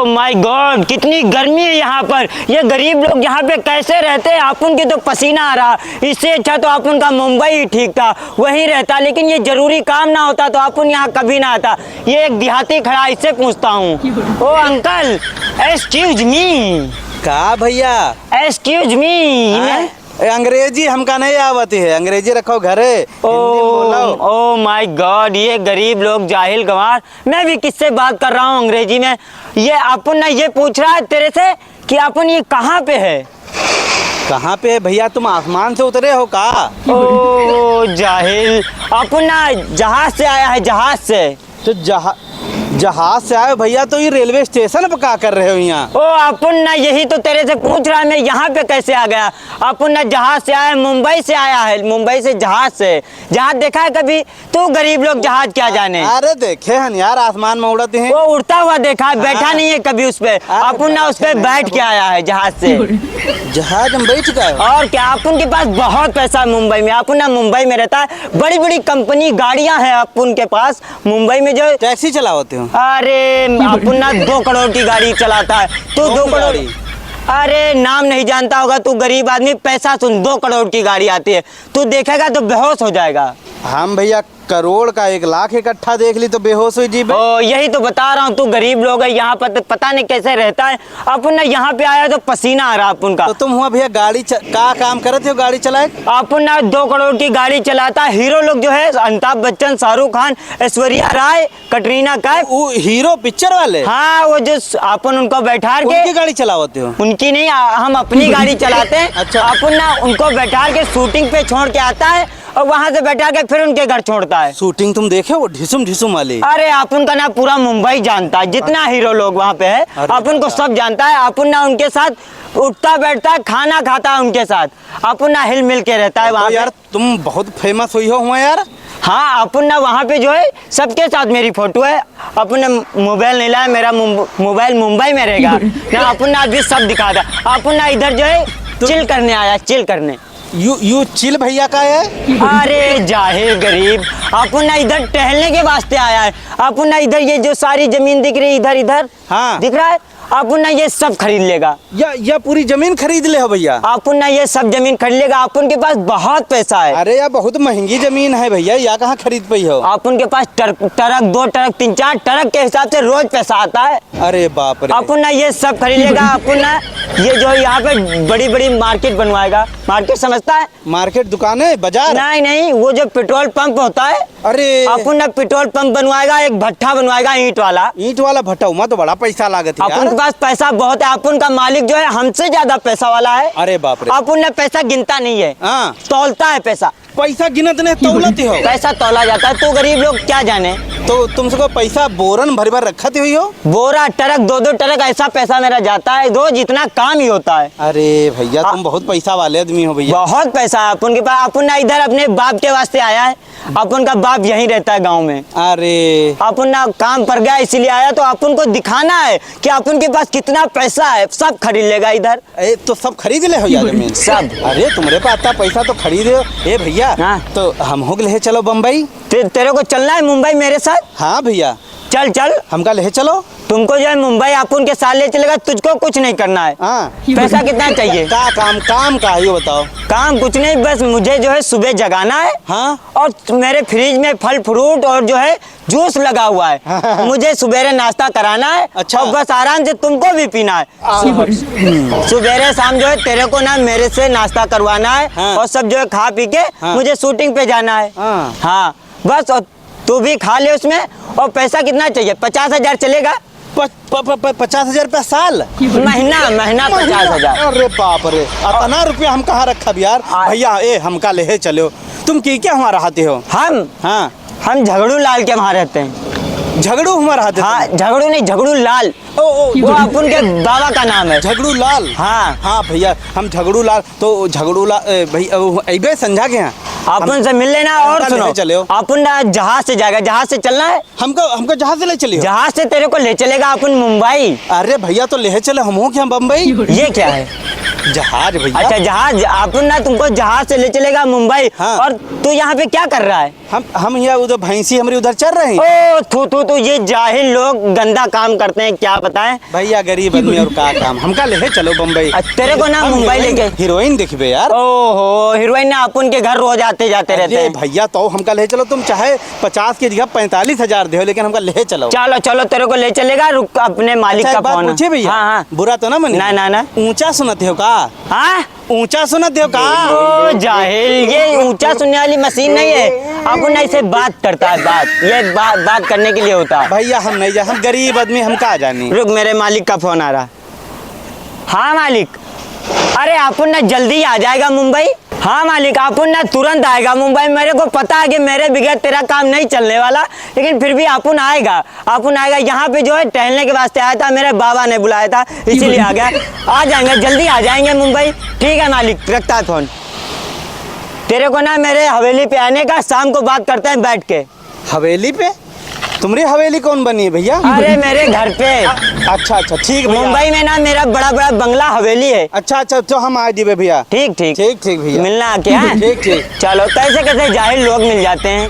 Oh my God, कितनी गर्मी है यहाँ पर। ये गरीब लोग यहाँ पे कैसे रहते हैं? अपन की तो पसीना आ रहा। इससे अच्छा तो अपन का मुंबई ही ठीक था, वहीं रहता। लेकिन ये जरूरी काम ना होता तो अपन यहाँ कभी ना आता। ये एक देहाती खड़ा, इससे पूछता हूँ। ओ अंकल, एक्सक्यूज मी। का भैया? Excuse me. अंग्रेजी हमका नहीं आवती है, अंग्रेजी रखो घरे। ओ माय गॉड, ये गरीब लोग जाहिल गंवार। मैं भी किससे बात कर रहा हूँ अंग्रेजी में। ये अपन ना ये पूछ रहा है तेरे से कि अपन ये कहाँ पे है? कहाँ पे है भैया? तुम आसमान से उतरे हो का? ओ जाहिल, अपन ना जहाज से आया है, जहाज से। तो जहाज से आए भैया, तो ये रेलवे स्टेशन पे क्या कर रहे हो यहाँ? ओ अपन ना यही तो तेरे से पूछ रहा है, मैं यहाँ पे कैसे आ गया? अपन ना जहाज से आया, मुंबई से आया है, मुंबई से जहाज से। जहाज देखा है कभी? तू गरीब लोग जहाज क्या जाने। अरे देखे हैं यार, आसमान में उड़ते हैं। वो उड़ता हुआ देखा है, बैठा नहीं है कभी उस पे। अपन ना उस पे बैठ के आया है जहाज से। जहाज में बैठ गए? और क्या, अपन के पास बहुत पैसा है मुंबई में। अपन ना मुंबई में रहता है, बड़ी बड़ी कंपनी गाड़ियां हैं अपन के पास मुंबई में। जो टैक्सी चलाते हो? अरे अपन ना 2 करोड़ की गाड़ी चलाता है। तू 2 करोड़? अरे नाम नहीं जानता होगा तू, गरीब आदमी। पैसा सुन, 2 करोड़ की गाड़ी आती है, तू देखेगा तो बेहोश हो जाएगा। हम भैया करोड़ का 1 लाख इकट्ठा देख ली तो बेहोश हुई जी। ओ यही तो बता रहा हूँ, तू गरीब लोग है यहाँ पर, तो पता नहीं कैसे रहता है। अपन ना यहाँ पे आया तो पसीना आ रहा अपन का। तो तुम हुआ भैया गाड़ी का काम करते हो, गाड़ी चलाए? अपन ना 2 करोड़ की गाड़ी चलाता है। हीरो लोग जो है, अमिताभ बच्चन, शाहरुख खान, ऐश्वर्या राय, कटरीना कैफ। वो हीरो पिक्चर वाले? हाँ, वो जो अपन उनको बैठा के। उनकी गाड़ी चलाते हो? उनकी नहीं, हम अपनी गाड़ी चलाते हैं। अच्छा। अपन ना उनको बैठा के शूटिंग पे छोड़ के आता है और वहाँ से बैठा के फिर उनके घर छोड़ता है। शूटिंग तुम देखे वो ढिसुम ढिसुम वाली? अरे अपन का ना पूरा मुंबई जानता है, जितना हीरो लोग वहाँ पे है अपन को सब जानता है। अपन ना उनके साथ उठता बैठता है, खाना खाता है उनके साथ। अपन ना हिल मिल के रहता है वहाँ तो यार तुम बहुत फेमस हुई हो हुआ यार। हाँ, अपन ना वहाँ पे जो है सबके साथ मेरी फोटो है। अपन ने मोबाइल नहीं लाया, मेरा मोबाइल मुंबई में रहेगा ना। अपन ना अभी सब दिखा था। अपन ना इधर जो है चिल करने आया, चिल करने। यू चिल भैया का है? अरे जाहिल गरीब, अपन ना इधर टहलने के वास्ते आया है। अपन ना इधर ये जो सारी जमीन दिख रही है, इधर इधर हाँ दिख रहा है, अपन ना ये सब खरीद लेगा। या पूरी जमीन खरीद ले हो भैया? अपन ना ये सब जमीन खरीद लेगा। अपन के पास बहुत पैसा है। अरे यार बहुत महंगी जमीन है भैया, या कहाँ खरीद पाई हो? अपन के पास ट्रक 2 ट्रक 3-4 ट्रक के हिसाब से रोज पैसा आता है। अरे बाप रे। अपन ना ये सब खरीद लेगा। अपन ना ये जो यहाँ पे बड़ी बड़ी मार्केट बनवाएगा। मार्केट समझता है? मार्केट, दुकानें, बाजार? नहीं, वो जो पेट्रोल पंप होता है। अरे अपन ना पेट्रोल पंप बनवाएगा, एक भट्ठा बनवाएगा ईंट वाला भट्टा। उमा तो बड़ा पैसा लागत है अपन के पास पैसा बहुत है। अपन का मालिक जो है हमसे ज्यादा पैसा वाला है। अरे बाप रे। अपन ने पैसा गिनता नहीं है, हाँ। तौलता है पैसा। पैसा गिनत नहीं, तौलती हो? पैसा तौला जाता है। तो गरीब लोग क्या जाने। तो तुमसे पैसा बोरन भर भर रखती हुई हो? बोरा, ट्रक, 2-2 ट्रक ऐसा पैसा मेरा जाता है रोज, इतना काम ही होता है। अरे भैया तुम बहुत पैसा वाले आदमी हो भैया। बहुत पैसा है अपन के पास। अपन ना इधर अपने बाप के वास्ते आया है। अपन का बाप यहीं रहता है गांव में। अरे अपन ना काम पर गया इसीलिए आया। तो अपन को दिखाना है कि अपन के पास कितना पैसा है। सब खरीद लेगा इधर। तो सब खरीद ले हो यार जमीन? सब। अरे तुम्हारे पास इतना पैसा तो खरीदे हो। ए भैया तो हम हो ले चलो बम्बई। तेरे को चलना है मुंबई मेरे साथ? हाँ भैया चल चल, हमका ले चलो। तुमको जो है मुंबई अपन के साथ ले चलेगा, तुझको कुछ नहीं करना है। हाँ। पैसा कितना चाहिए? काम का है ये बताओ। काम कुछ नहीं, बस मुझे जो है सुबह जगाना है। हाँ। और मेरे फ्रिज में फल फ्रूट और जो है जूस लगा हुआ है। मुझे सुबह नाश्ता कराना है। अच्छा। और बस आराम से तुमको भी पीना है। सुबह शाम जो है तेरे को ना मेरे से नाश्ता करवाना है। हाँ। और सब जो है खा पी के मुझे शूटिंग पे जाना है। हाँ बस, और तू भी खा ले उसमें। और पैसा कितना चाहिए? 50,000 चलेगा? 50,000 रुपया साल? महीना 50,000। अरे बाप रे, इतना रुपया हम कहाँ रखा यार। भैया हमका ले चलो। तुम क्या हमारा हाथी हो? हम? हाँ। हम झगड़ू लाल के वहाँ रहते हैं। झगड़ू हमारा हाथी? हाँ, झगड़ू नहीं, झगड़ू लाल। वो अपन के बाबा का नाम है, झगड़ू लाल। हाँ भैया हम झगड़ू लाल। तो झगड़ू लाल भैया संझा के यहाँ अपन से मिल लेना। और सुनो, चलो अपन ना जहाज से जाएगा। जहाज से चलना है हमको जहाज से ले चलिए। जहाज से तेरे को ले चलेगा अपन मुंबई। अरे भैया तो ले चले हम क्या बम्बई? ये क्या है? जहाज भैया। अच्छा जहाज, अपन ना तुमको जहाज से ले चलेगा मुंबई। हाँ। और तू यहाँ पे क्या कर रहा है? हम यहाँ उधर भैंसी हमारी उधर चल रही। ओ थू ये जाहिल लोग गंदा काम करते हैं, क्या बताएं। भैया गरीब आदमी और का काम, हमका ले चलो बम्बई। तेरे को ना मुंबई लेके हीरोइन देखबे यार। ओहो, हीरोइन ना अपन के घर रोज आते जाते रहते हैं। भैया तो हमका ले चलो, तुम चाहे 50 की जगह 45,000 दे, लेकिन हमका ले चलो। चलो चलो तेरे को ले चलेगा, रुक अपने मालिक अच्छा, का एक बात फोन। पूछे भैया। हाँ। बुरा तो ना मनी? ना। ऊंचा सुनते हो का? हाँ ऊंचा सुनते हो का? ओ जाहिल, ये ऊंचा सुनने वाली मशीन नहीं है, अपन ऐसे बात करता है, ये बात करने के लिए होता है। भैया हम नहीं जा, हम गरीब आदमी, हम का जानी। रुक, मेरे मालिक का फोन आ रहा। हाँ मालिक, अरे अपन ना जल्दी आ जाएगा मुंबई। हाँ मालिक, अपन ना तुरंत आएगा मुंबई। मेरे को पता है कि मेरे बगैर तेरा काम नहीं चलने वाला, लेकिन फिर भी अपन आएगा। यहाँ पे जो है टहलने के वास्ते आया था, मेरे बाबा ने बुलाया था, इसीलिए आ गया। आ जाएंगे, जल्दी आ जाएंगे मुंबई। ठीक है मालिक, रखता है फोन। तेरे को ना मेरे हवेली पे आने का, शाम को बात करते हैं बैठ के। हवेली पे? तुम्हारी हवेली कौन बनी है भैया? अरे मेरे घर पे। अच्छा ठीक भैया। मुंबई में ना मेरा बड़ा बड़ा बंगला हवेली है। अच्छा तो हम आ दिए भैया। ठीक भैया। मिलना क्या? ठीक। चलो, कैसे कैसे जाहिल लोग मिल जाते हैं।